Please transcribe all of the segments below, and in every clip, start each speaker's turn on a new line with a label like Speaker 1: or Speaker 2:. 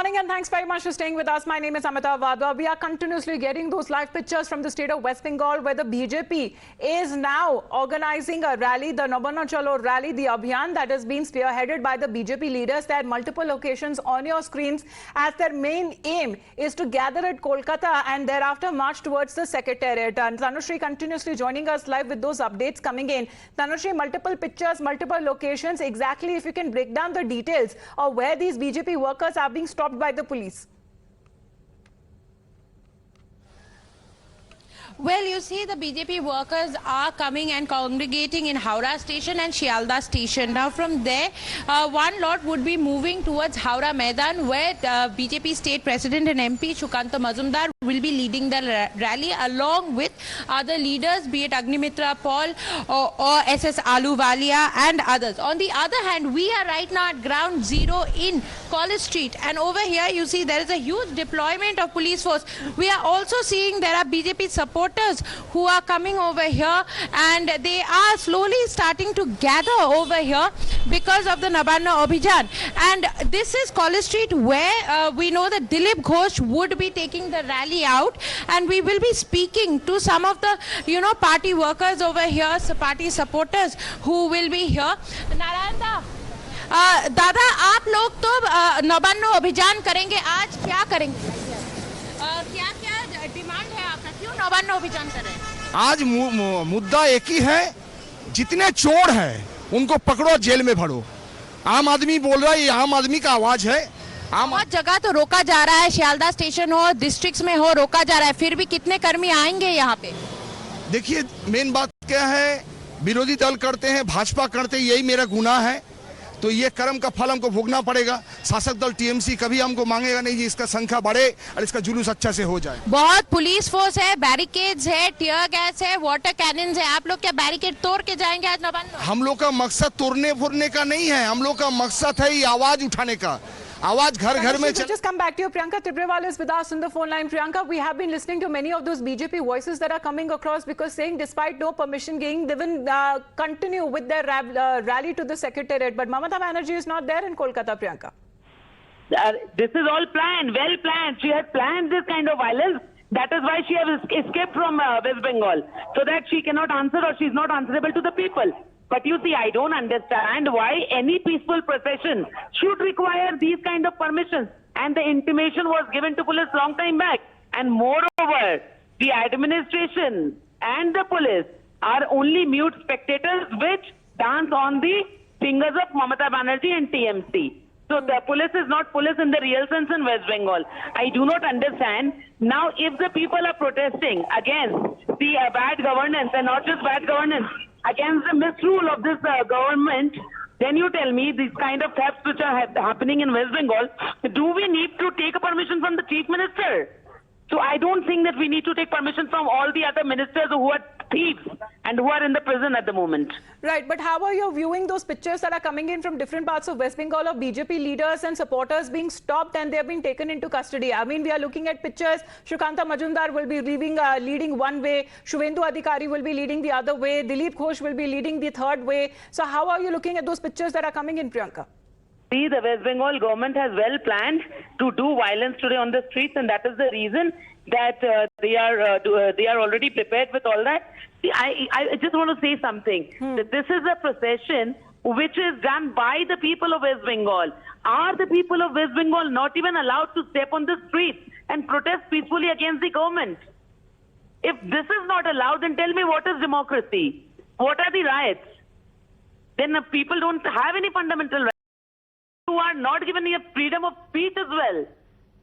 Speaker 1: morning and thanks very much for staying with us. My name is Amita Vadwa. We are continuously getting those live pictures from the state of West Bengal where the BJP is now organizing a rally, the Nabanna Cholo rally, the Abhiyan that has been spearheaded by the BJP leaders. There are multiple locations on your screens as their main aim is to gather at Kolkata and thereafter march towards the secretariat. And Tanushree continuously joining us live with those updates coming in. Tanushree, multiple pictures, multiple locations. Exactly if you can break down the details of where these BJP workers are being stopped by the police.
Speaker 2: Well, you see, the BJP workers are coming and congregating in Howrah station and Shialda station. Now, from there, one lot would be moving towards Howrah Maidan, where BJP state president and MP Shukanta Majumdar will be leading the rally along with other leaders, be it Agnimitra Paul or SS Aluwalia and others. On the other hand, we are right now at ground zero in College Street, and over here you see there is a huge deployment of police force. We are also seeing there are BJP supporters who are coming over here, and they are slowly starting to gather over here because of the Nabanna Abhijan. And this is College Street where we know that Dilip Ghosh would be taking the rally out, and we will be speaking to some of the party workers over here, party supporters who will be here. Narayana दादा, आप लोग तो नबान्नो अभियान करेंगे, आज क्या करेंगे? क्या क्या डिमांड है आपका, क्यों नबान्नो अभियान कर रहे हैं?
Speaker 3: आज मुद्दा एक ही है, जितने चोर हैं उनको पकड़ो, जेल में भरो। आम आदमी बोल रहा है, ये आम आदमी का आवाज है।
Speaker 2: बहुत जगह तो रोका जा रहा है, शियालदा स्टेशन हो, डिस्ट्रिक्ट्स में हो, रोका जा रहा है, फिर भी कितने कर्मी आएंगे यहाँ पे?
Speaker 3: देखिए, मेन बात क्या है, विरोधी दल करते हैं, भाजपा करते हैं, यही मेरा गुनाह है, तो ये कर्म का फल हमको भोगना पड़ेगा। शासक दल टीएमसी कभी हमको मांगेगा नहीं, इसका संख्या बढ़े और इसका जुलूस अच्छा से हो जाए।
Speaker 2: बहुत पुलिस फोर्स है, बैरिकेड्स है, टियर गैस है, वाटर कैनन्स है, आप लोग क्या बैरिकेड तोड़ के जाएंगे आज नबान्नो?
Speaker 3: हम लोग का मकसद तोड़ने फोड़ने का नहीं है, हम लोग का मकसद है ये आवाज उठाने का। आवाज घर घर में
Speaker 1: just come back to you. Priyanka Tibrewal is with us on the phone line. Priyanka, we have been listening to many of those BJP voices that are coming across because saying despite no permission gained, they will continue with their rally to the secretariat. But Mamata Banerjee is not there in Kolkata, Priyanka.
Speaker 4: This is all planned, well planned. She has planned this kind of violence. That is why she has escaped from West Bengal, so that she cannot answer or she is not answerable to the people. But you see, I don't understand why any peaceful procession should require these kind of permissions. And the intimation was given to police long time back. And moreover, the administration and the police are only mute spectators which dance on the fingers of Mamata Banerjee and TMC. So the police is not police in the real sense in West Bengal. I do not understand. Now, if the people are protesting against the bad governance, and not just bad governance, against the misrule of this government, then you tell me these kind of thefts which are happening in West Bengal, do we need to take a permission from the chief minister? So I don't think that we need to take permission from all the other ministers who are thieves and who are in the prison at the moment.
Speaker 1: Right, but how are you viewing those pictures that are coming in from different parts of West Bengal of BJP leaders and supporters being stopped and they have been taken into custody? I mean, we are looking at pictures. Shukanta Majumdar will be leading one way. Shuvendu Adhikari will be leading the other way. Dilip Ghosh will be leading the third way. So how are you looking at those pictures that are coming in, Priyanka?
Speaker 4: See, the West Bengal government has well planned to do violence today on the streets, and that is the reason that they are already prepared with all that. See, I just want to say something. That this is a procession which is done by the people of West Bengal. Are the people of West Bengal not even allowed to step on the streets and protest peacefully against the government? If this is not allowed, then tell me what is democracy? What are the rights? Then people don't have any fundamental rights. Who are not given the freedom of speech as well.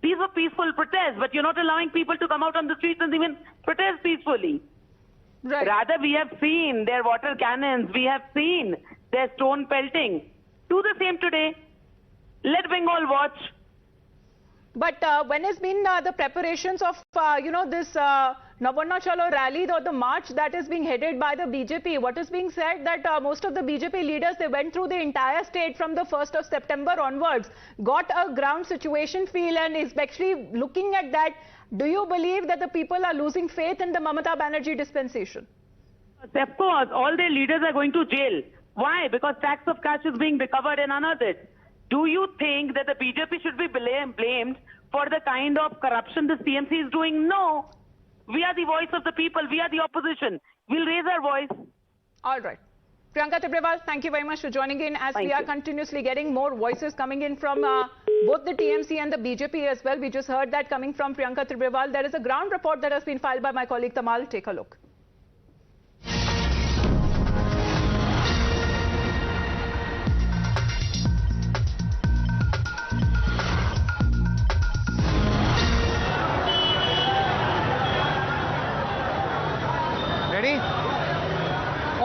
Speaker 4: These were peaceful protests, but you're not allowing people to come out on the streets and even protest peacefully.
Speaker 1: Right.
Speaker 4: Rather, we have seen their water cannons, we have seen their stone pelting. Do the same today. Let Bengal watch.
Speaker 1: But when has been the preparations of, this Nabanna Cholo rally or the march that is being headed by the BJP? What is being said that most of the BJP leaders, they went through the entire state from the 1st of September onwards, got a ground situation feel, and especially looking at that, do you believe that the people are losing faith in the Mamata Banerjee dispensation?
Speaker 4: Of course, all their leaders are going to jail. Why? Because tax of cash is being recovered and unearthed. Do you think that the BJP should be blamed for the kind of corruption the CMC is doing? No. We are the voice of the people. We are the opposition. We'll raise our voice.
Speaker 1: All right. Priyanka Tibrewal, thank you very much for joining in. As we are continuously getting more voices coming in from both the TMC and the BJP as well. We just heard that coming from Priyanka Tibrewal. There is a ground report that has been filed by my colleague Tamal. Take a look.
Speaker 5: Ready?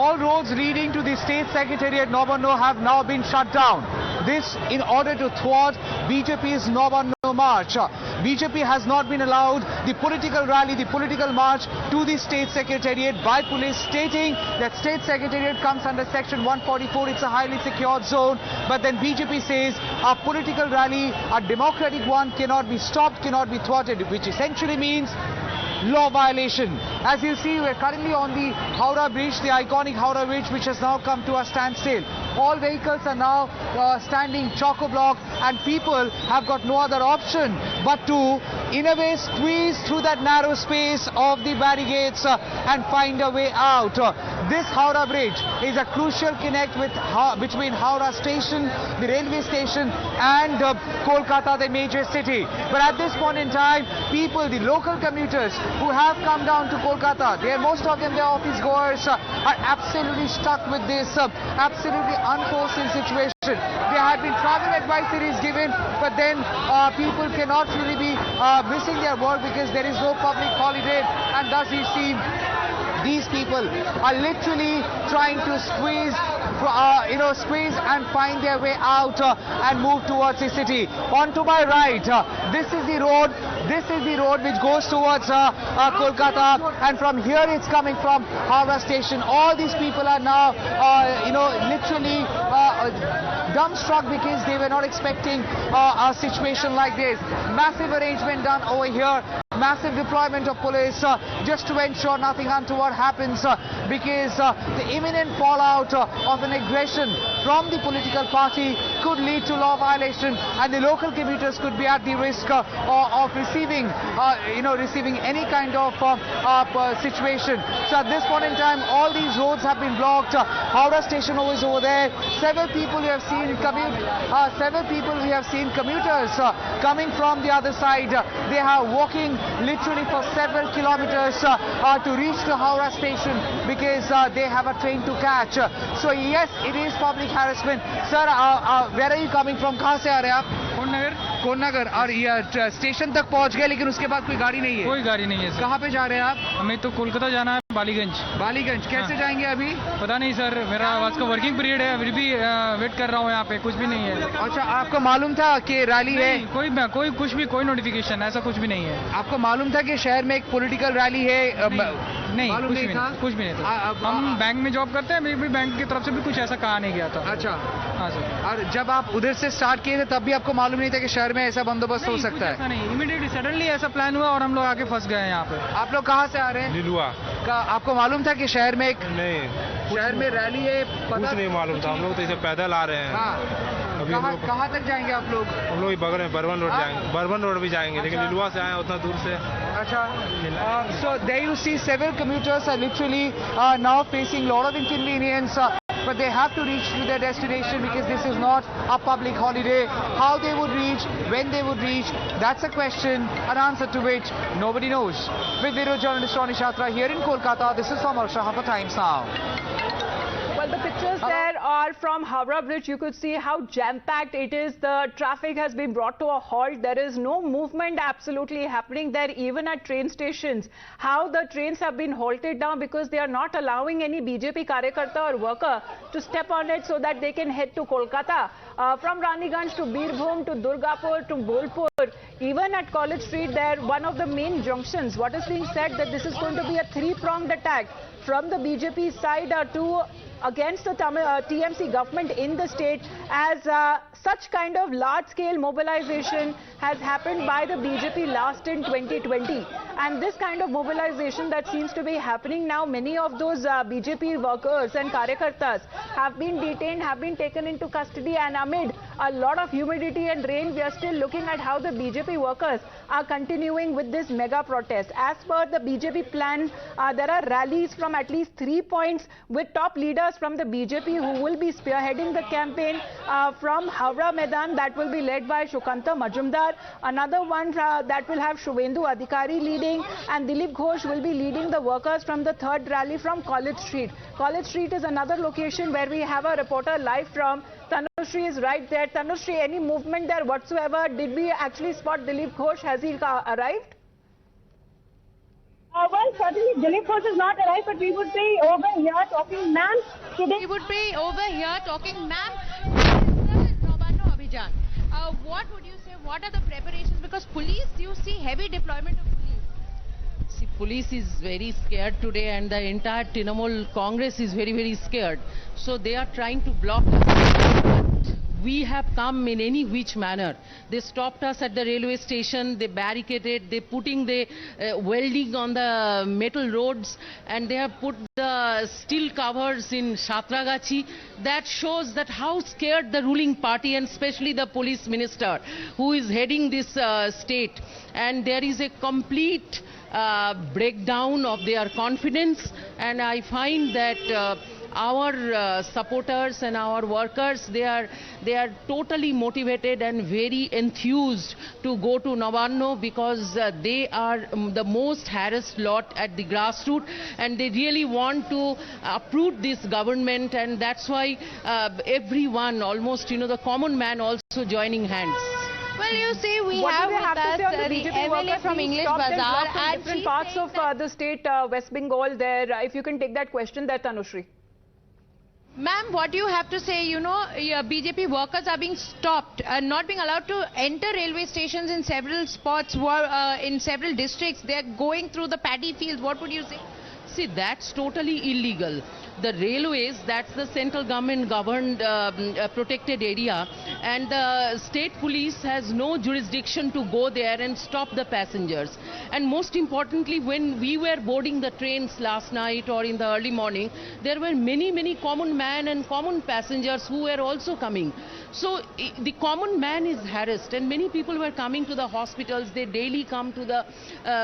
Speaker 5: All roads leading to the State Secretariat Nabanna have now been shut down. This in order to thwart BJP's Nabanna march. BJP has not been allowed the political rally, the political march to the State Secretariat by police, stating that State Secretariat comes under Section 144. It's a highly secured zone. But then BJP says a political rally, a democratic one, cannot be stopped, cannot be thwarted, which essentially means law violation. As you see, we're currently on the Howrah Bridge, the iconic Howrah Bridge, which has now come to a standstill. All vehicles are now standing chock-a-block, and people have got no other option but to, in a way, squeeze through that narrow space of the barricades and find a way out. This Howrah Bridge is a crucial connect between Howrah Station, the railway station, and Kolkata, the major city. But at this point in time, people, the local commuters who have come down to Kolkata, most of them, they're office goers, are absolutely stuck with this absolutely unforeseen situation. There have been travel advisories given, but then people cannot really be missing their work because there is no public holiday, and thus you see these people are literally trying to squeeze and find their way out and move towards the city. On to my right, this is the road. This is the road which goes towards Kolkata, and from here it's coming from Howrah Station. All these people are now, literally dumbstruck because they were not expecting a situation like this. Massive arrangement done over here. Massive deployment of police just to ensure nothing untoward happens because the imminent fallout of an aggression from the political party could lead to law violation, and the local commuters could be at the risk of receiving any kind of situation. So at this point in time, all these roads have been blocked. Howrah Station is over there. Several people we have seen commuters coming from the other side. They are walking literally for several kilometers to reach the Howrah Station because they have a train to catch. So yes, it is public harassment. Sir, where are you coming from? कहाँ से आ रहे हैं आप? कोन्नगर। और ये station तक पहुंच गए, लेकिन उसके बाद कोई गाड़ी नहीं है? कोई गाड़ी नहीं है सर। कहाँ पे जा रहे हैं आप? हमें तो कोलकाता जाना है, बालीगंज। कैसे जाएंगे अभी? पता नहीं सर, मेरा आज का वर्किंग पीरियड है, अभी भी वेट कर रहा हूँ यहाँ पे, कुछ भी नहीं है। अच्छा, आपको मालूम था कि रैली है? कोई नोटिफिकेशन ऐसा कुछ भी नहीं है। आपको मालूम था कि शहर में एक पॉलिटिकल रैली है? नहीं, कुछ भी नहीं था। हम बैंक में जॉब करते हैं, भी बैंक की तरफ से भी कुछ ऐसा कहा नहीं गया था। अच्छा, हाँ सर। और जब आप उधर से स्टार्ट किए थे तब भी आपको मालूम नहीं था कि शहर में ऐसा बंदोबस्त हो सकता है? नहीं, इमीडिएटली सडनली ऐसा प्लान हुआ और हम लोग आके फंस गए यहाँ पे। आप लोग कहाँ से आ रहे हैं? लिलुआ। आपको मालूम था कि शहर में शहर में रैली है? कुछ नहीं मालूम था, हम लोग तो इसे पैदल आ रहे हैं। हाँ, कहाँ तक जाएंगे आप लोग? हम लोग बगल में बर्बन रोड जाएंगे, बर्बन रोड भी जाएंगे, लेकिन लिलुआ से आए उतना दूर से। अच्छा, so there you see several commuters are literally now facing lot of inconvenience. But they have to reach to their destination because this is not a public holiday. How they would reach, when they would reach, that's a question, an answer to which nobody knows. With video journalist Ronnie Shatra here in Kolkata, this is from Howrah Times Now.
Speaker 1: Well, the pictures there are from Howrah Bridge. You could see how jam-packed it is. The traffic has been brought to a halt. There is no movement absolutely happening there, even at train stations. How the trains have been halted down because they are not allowing any BJP karyakarta or worker to step on it so that they can head to Kolkata. From Raniganj to Birbhum to Durgapur to Bolpur, even at College Street, there one of the main junctions. What is being said that this is going to be a three-pronged attack from the BJP side to against the TMC government in the state, as such kind of large-scale mobilization has happened by the BJP last in 2020. And this kind of mobilization that seems to be happening now, many of those BJP workers and karyakartas have been detained, have been taken into custody, and amid a lot of humidity and rain, we are still looking at how the BJP workers are continuing with this mega protest. As per the BJP plan, there are rallies from at least 3 points with top leaders from the BJP who will be spearheading the campaign from Howrah Maidan, that will be led by Shukanta Majumdar. Another one that will have Shubhendu Adhikari leading, and Dilip Ghosh will be leading the workers from the third rally from College Street. College Street is another location where we have a reporter live from. Tanushree is right there. Tanushree, any movement there whatsoever? Did we actually spot Dilip Ghosh? Has he arrived?
Speaker 6: Well, certainly Dilip Ghosh has not arrived, but we would be over here talking, ma'am. Today
Speaker 2: We would be over here talking, ma'am. Nabanna Abhijan. What would you say? What are the preparations? Because police, you see heavy deployment of police.
Speaker 7: See, police is very scared today, and the entire Trinamool Congress is very, very scared. So they are trying to block us. But we have come in any which manner. They stopped us at the railway station, they barricaded, they putting the welding on the metal roads, and they have put the steel covers in Shatragachi. That shows that how scared the ruling party, and especially the police minister who is heading this state. And there is a complete breakdown of their confidence, and I find that our supporters and our workers, they are totally motivated and very enthused to go to Nabanna, because they are the most harassed lot at the grassroots, and they really want to uproot this government, and that's why everyone, almost, the common man also joining hands.
Speaker 2: Well, you see, we
Speaker 1: What
Speaker 2: have
Speaker 1: do they have
Speaker 2: with
Speaker 1: to
Speaker 2: us
Speaker 1: say on the
Speaker 2: the
Speaker 1: BJP
Speaker 2: MLA
Speaker 1: workers
Speaker 2: from
Speaker 1: being
Speaker 2: English
Speaker 1: stopped and
Speaker 2: Bazaar,
Speaker 1: blocked in
Speaker 2: and
Speaker 1: different
Speaker 2: she's
Speaker 1: parts
Speaker 2: saying
Speaker 1: of
Speaker 2: that-
Speaker 1: the state, West Bengal there? If you can take that question there, Tanushree.
Speaker 2: Ma'am, what do you have to say? BJP workers are being stopped, not being allowed to enter railway stations in several spots, in several districts. They are going through the paddy fields. What would you say?
Speaker 7: See, that's totally illegal. The railways, that's the central government governed protected area, and the state police has no jurisdiction to go there and stop the passengers. And most importantly, when we were boarding the trains last night or in the early morning, there were many common man and common passengers who were also coming. So the common man is harassed, and many people were coming to the hospitals. They daily come to the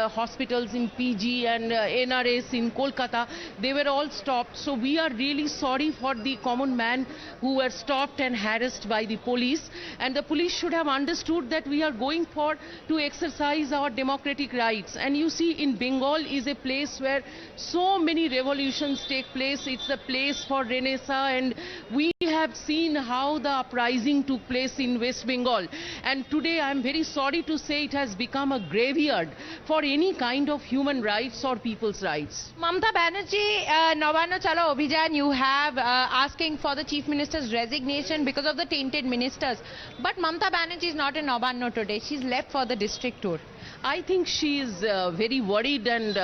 Speaker 7: hospitals in PG and NRS in Kolkata. They were all stopped. So we are really sorry for the common man who were stopped and harassed by the police. And the police should have understood that we are going to exercise our democratic rights. And you see, in Bengal is a place where so many revolutions take place. It's a place for Renaissance, and we have seen how the uprising took place in West Bengal. And today I am very sorry to say it has become a graveyard for any kind of human rights or people's rights.
Speaker 2: Mamata Banerjee, Nabanna Cholo Abhijan, you have asking for the Chief Minister's resignation because of the tainted ministers. But Mamata Banerjee is not in Nabanna today. She's left for the district tour.
Speaker 7: I think she is very worried, and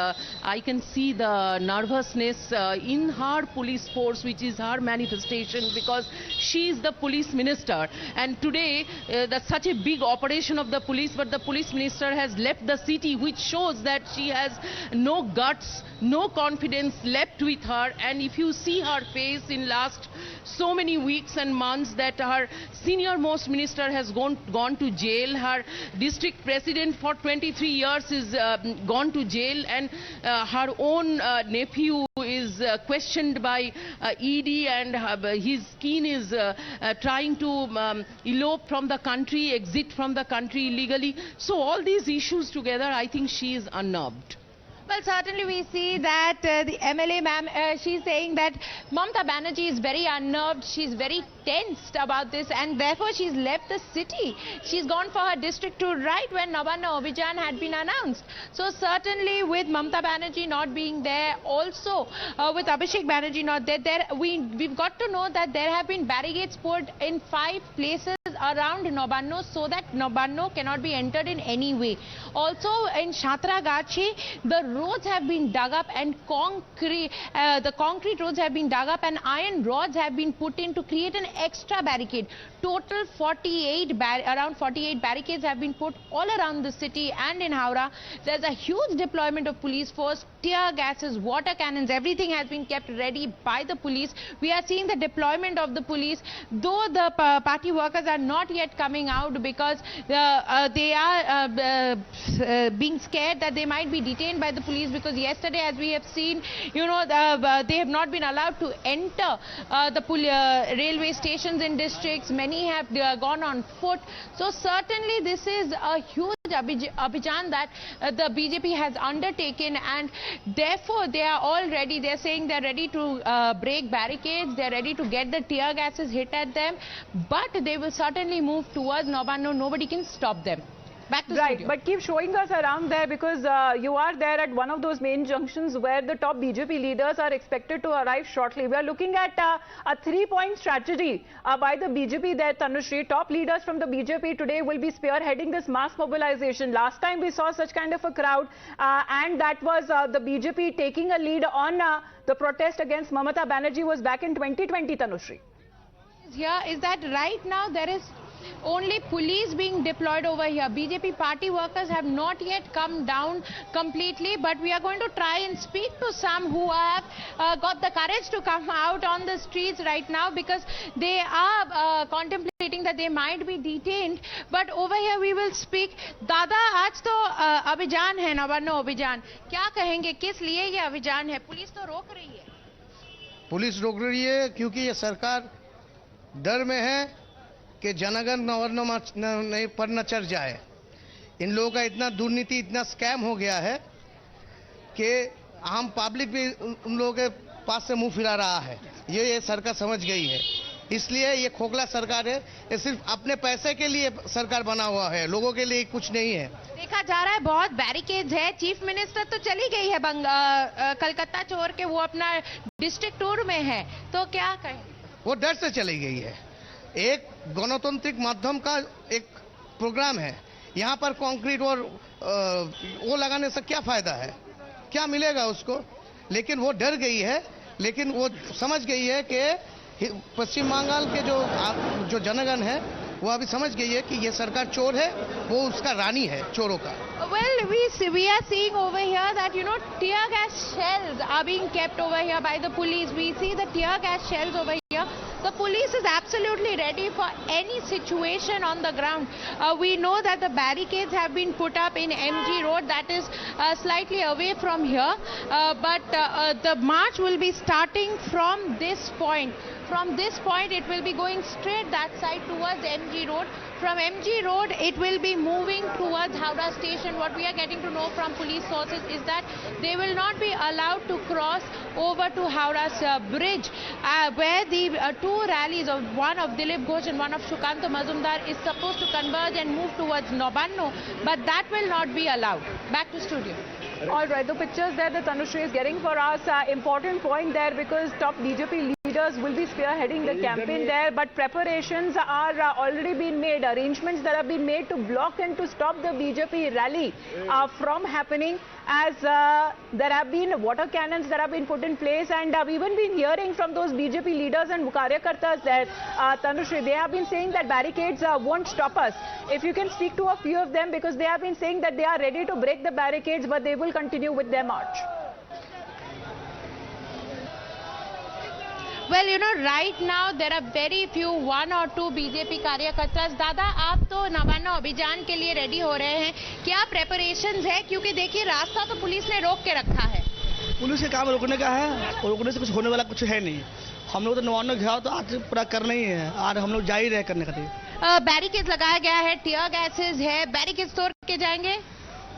Speaker 7: I can see the nervousness in her police force, which is her manifestation, because she is the police minister. And today, that's such a big operation of the police, but the police minister has left the city, which shows that she has no guts, no confidence left with her. And if you see her face in last so many weeks and months, that her senior most minister has gone to jail, her district president for 23 years is gone to jail, and her own nephew is questioned by ED, and his kin is trying to elope from the country, exit from the country illegally. So all these issues together, I think she is unnerved.
Speaker 2: Well, certainly we see that the MLA ma'am, she's saying that Mamata Banerjee is very unnerved, she's very tensed about this, and therefore she's left the city. She's gone for her district tour right when Nabanna Abhijan had been announced. So certainly with Mamata Banerjee not being there, also with Abhishek Banerjee not there, we've got to know that there have been barricades put in 5 places around Nabanna so that Nabanna cannot be entered in any way. Also in Shatragachi, the roads have been dug up and the concrete roads have been dug up and iron rods have been put in to create an extra barricade. Total around 48 barricades have been put all around the city and in Howrah. There's a huge deployment of police force, tear gases, water cannons, everything has been kept ready by the police. We are seeing the deployment of the police, though the party workers are not yet coming out because they are being scared that they might be detained by the police, because yesterday, as we have seen, you know, they have not been allowed to enter the railway stations in districts. Many have gone on foot. So certainly this is a huge abhijan that the BJP has undertaken, and therefore they are all ready. They are saying they are ready to break barricades, they are ready to get the tear gases hit at them, but they will certainly move towards Nabanna. Nobody can stop them. Back to
Speaker 1: right,
Speaker 2: studio.
Speaker 1: but keep showing us around there, because you are there at one of those main junctions where the top BJP leaders are expected to arrive shortly. We are looking at a 3-point strategy by the BJP there, Tanushree. Top leaders from the BJP today will be spearheading this mass mobilization. Last time we saw such kind of a crowd and that was the BJP taking a lead on the protest against Mamata Banerjee was back in 2020, Tanushree.
Speaker 2: Here is that right now there is only police being deployed over here. BJP party workers have not yet come down completely, but we are going to try and speak to some who have got the courage to come out on the streets right now, because they are contemplating that they might be detained. But over here we will speak. Dada, आज तो अभियान है, नवान्न अभियान, क्या कहेंगे, किस लिए ये अभियान है? पुलिस तो रोक रही है।
Speaker 8: पुलिस रोक रही है क्योंकि ये सरकार डर में है कि जनगण नवान्न पर न चढ़ जाए। इन लोगों का इतना दुर्नीति, इतना स्कैम हो गया है कि आम पब्लिक भी उन लोगों के पास से मुंह फिरा रहा है। ये सरकार समझ गई है, इसलिए ये खोखला सरकार है। ये सिर्फ अपने पैसे के लिए सरकार बना हुआ है, लोगों के लिए कुछ नहीं है।
Speaker 2: देखा जा रहा है बहुत बैरिकेड्स है। चीफ मिनिस्टर तो चली गई है कलकत्ता छोड़ के, वो अपना डिस्ट्रिक्ट टूर में है, तो क्या कहें?
Speaker 8: वो डर से चली गई है। एक गणतांत्रिक माध्यम का एक प्रोग्राम है, यहाँ पर कंक्रीट और वो लगाने से क्या फायदा है, क्या मिलेगा उसको? लेकिन वो डर गई है, लेकिन वो समझ गई है कि पश्चिम बंगाल के जो जनगण है वो अभी समझ गई है कि ये सरकार चोर है, वो उसका रानी है चोरों का।
Speaker 2: Well, we are seeing over here that, you know, tear gas shells are being kept over here by the police. We see the tear gas shells over here. The police is absolutely ready for any situation on the ground. We know that the barricades have been put up in MG Road, that is slightly away from here, but the march will be starting from this point. From this point, it will be going straight that side towards MG Road. From MG Road, it will be moving towards Howrah station. What we are getting to know from police sources is that they will not be allowed to cross over to Howrah's bridge, where the two rallies, of one of Dilip Ghosh and one of Shukanta Mazumdar, is supposed to converge and move towards Nabanna, but that will not be allowed. Back to studio.
Speaker 1: All right, the pictures there that Tanushree is getting for us, important point there, because top BJP leaders will be spearheading the campaign there, but preparations are already been made, arrangements that have been made to block and to stop the BJP rally from happening, as there have been water cannons that have been put in place, and we've even been hearing from those BJP leaders and karyakartas there, Tanushree, they have been saying that barricades won't stop us. If you can speak to a few of them, because they have been saying that they are ready to break the barricades, but they will continue with their march.
Speaker 2: Well, you know, right now there are very few, one or two BJP कार्यकर्ता। दादा, आप तो नवान्न अभियान के लिए ready हो रहे हैं, क्या प्रेपरेशंस है? क्योंकि देखिए रास्ता तो पुलिस ने रोक के रखा है।
Speaker 9: पुलिस का काम रोकने का है, और रोकने से कुछ होने वाला कुछ है नहीं। हम लोग तो नवान्न घेराव तो आज पूरा करना ही है, आज हम लोग जा ही रहे करने खातिर।
Speaker 2: बैरिकेड लगाया गया है, टियर गैसेज है, बैरिकेड तोड़ के जाएंगे।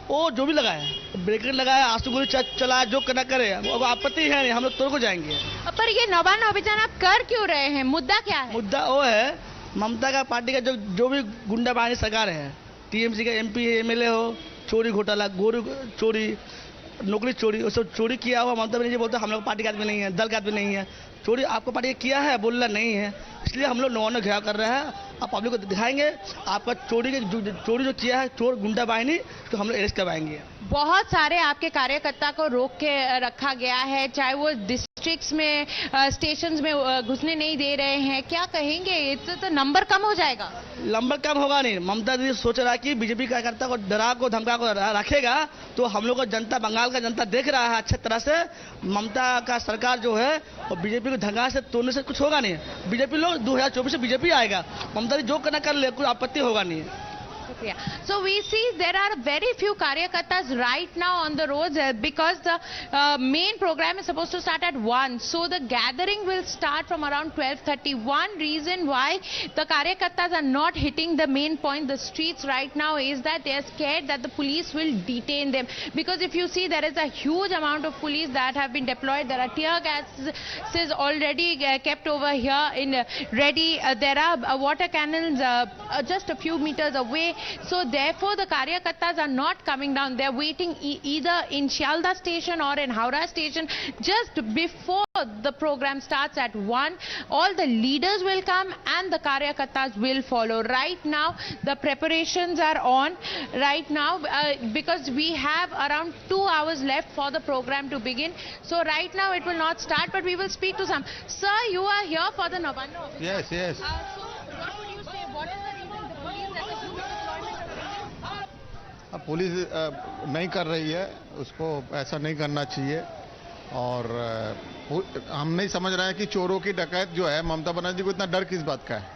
Speaker 9: वो जो भी लगाया, ब्रेकेट लगाया, आज तो गोली चला, जो करना करे, अब आपत्ति है नहीं, हम लोग तोड़ को जाएंगे।
Speaker 2: पर ये नवान्न अभियान आप कर क्यों रहे हैं? मुद्दा क्या है?
Speaker 9: मुद्दा वो है, ममता का पार्टी का जो भी गुंडा बानी सरकार है, टीएमसी का एमपी एमएलए हो, चोरी घोटाला, गोरू चोरी, नौकरी चोरी, वो सब चोरी किया हुआ। ममता बनर्जी बोलते हम लोग पार्टी का आदमी नहीं है, दल का आदमी नहीं है, चोरी आपको पार्टी किया है, बोलना नहीं है, इसलिए हम लोग नवान्न घेराव कर रहे हैं। आप पब्लिक को दिखाएंगे, आपका चोरी जो किया है चोर गुंडा बाहिनी, तो हम लोग अरेस्ट करवाएंगे।
Speaker 2: बहुत सारे आपके कार्यकर्ता को रोक के रखा गया है, चाहे वो डिस्ट्रिक्ट्स में स्टेशंस में घुसने नहीं दे रहे हैं, क्या कहेंगे? इससे तो नंबर कम हो जाएगा।
Speaker 9: नंबर कम होगा नहीं। ममता दीदी सोच रहा है कि बीजेपी कार्यकर्ता को डरा को धमका को रखेगा, तो हम लोग को जनता, बंगाल का जनता देख रहा है अच्छी तरह से। ममता का सरकार जो है और बीजेपी को धंगा से तोड़ने से कुछ होगा नहीं। बीजेपी लोग 2024 से बीजेपी आएगा, ममता दीदी जो करना कर ले, कोई आपत्ति होगा नहीं।
Speaker 2: So we see there are very few karyakartas right now on the roads because the main program is supposed to start at 1. So the gathering will start from around 12:30. One reason why the karyakartas are not hitting the main point, the streets right now, is that they are scared that the police will detain them. Because if you see, there is a huge amount of police that have been deployed. There are tear gases already kept over here in ready. There are water cannons just a few meters away. So therefore the karyakartas are not coming down. They are waiting either in Shialda station or in Howrah station just before the program starts at 1. All the leaders will come and the karyakartas will follow. Right now the preparations are on right now because we have around 2 hours left for the program to begin. So right now it will not start, but we will speak to some. Sir, you are here for the Nabanna.
Speaker 10: Yes.
Speaker 2: So what would you say? What is the reason the police has a huge deployment of
Speaker 10: police नहीं कर रही है, उसको ऐसा नहीं करना चाहिए। और हम नहीं समझ रहे हैं कि चोरों की डकैत जो है, ममता बनर्जी को इतना डर किस बात का है?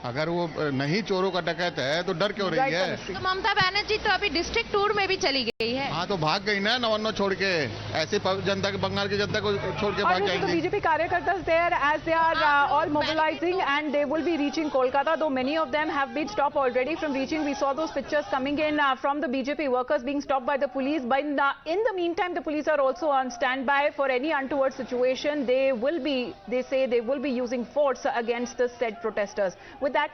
Speaker 10: अगर वो नहीं चोरों का डकैत है तो डर क्यों रही है?
Speaker 2: तो ममता बनर्जी तो अभी डिस्ट्रिक्ट टूर में भी चली गई है।
Speaker 10: हाँ, तो भाग गई ना नवन्नो छोड़ के। ऐसे जनता के, बंगाल की जनता को छोड़ के भाग जाएंगे।
Speaker 1: BJP कार्यकर्tas there as they are all mobilizing and they will be reaching Kolkata, though many of them have been stopped already from reaching. We saw those pictures coming in from the BJP workers being stopped by the police. But in the meantime, the police are also on standby for any untoward situation. They say they will be using force against the said protesters. With that,